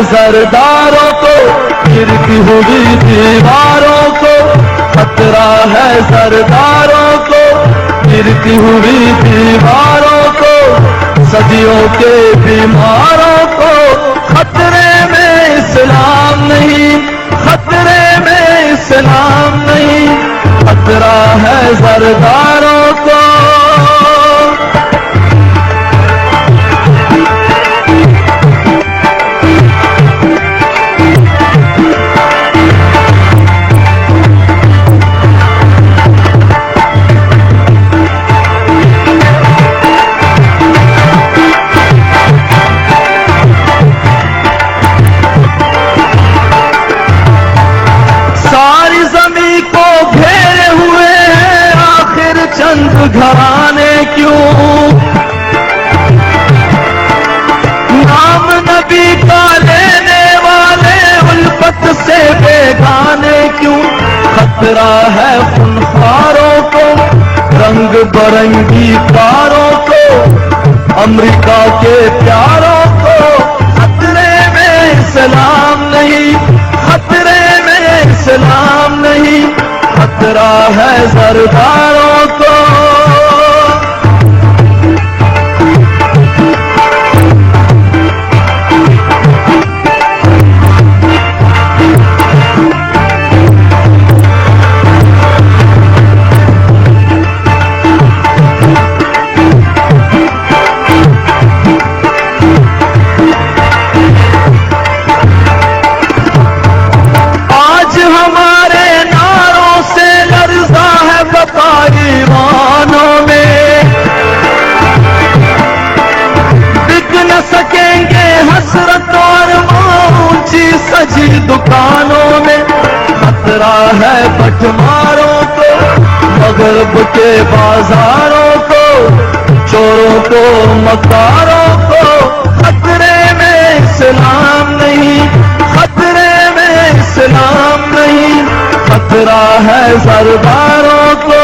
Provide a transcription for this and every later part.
زرداروں کو، گرتی ہوئی دیواروں کو، خطرہ ہے زرداروں کو، گرتی ہوئی دیواروں کو، صدیوں کے بیماروں کو، خطرے میں اسلام نہیں، خطرے میں اسلام نہیں، خطرہ ہے زرداروں کو۔ گھرانے کیوں نام نبی کا لینے والے الفت سے بیگانے کیوں، خطرہ ہے خونخواروں کو، رنگ برنگی کاروں کو، امریکہ کے پیاروں کو، خطرے میں اسلام نہیں، خطرے میں اسلام نہیں، خطرہ ہے زرداروں کو۔ سجی دکانوں میں خطرہ ہے بٹماروں کو، مغرب کے بازاروں کو، چوروں کو مکاروں کو، خطرے میں اسلام نہیں، خطرے میں اسلام نہیں، خطرہ ہے زرداروں کو۔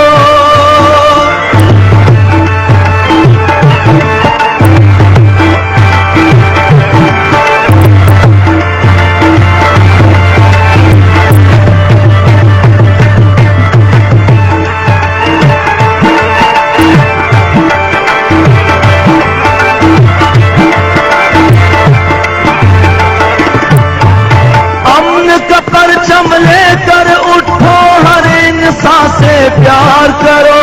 لے کر اٹھو، ہر انسان سے پیار کرو،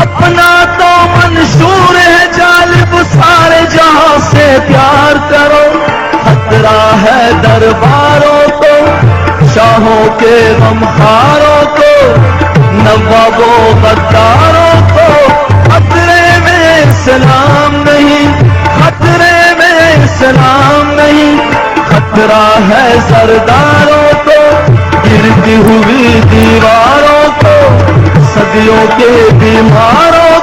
اپنا تو منشور ہے جالب، سارے جہاں سے پیار کرو، خطرہ ہے درباروں کو، شاہوں کے غمخواروں کو، نوابوں غداروں کو، خطرے میں اسلام نہیں، خطرے میں اسلام نہیں، خطرہ ہے زرداروں کو، گرتی ہوئی دیواروں کو، صدیوں کے بیماروں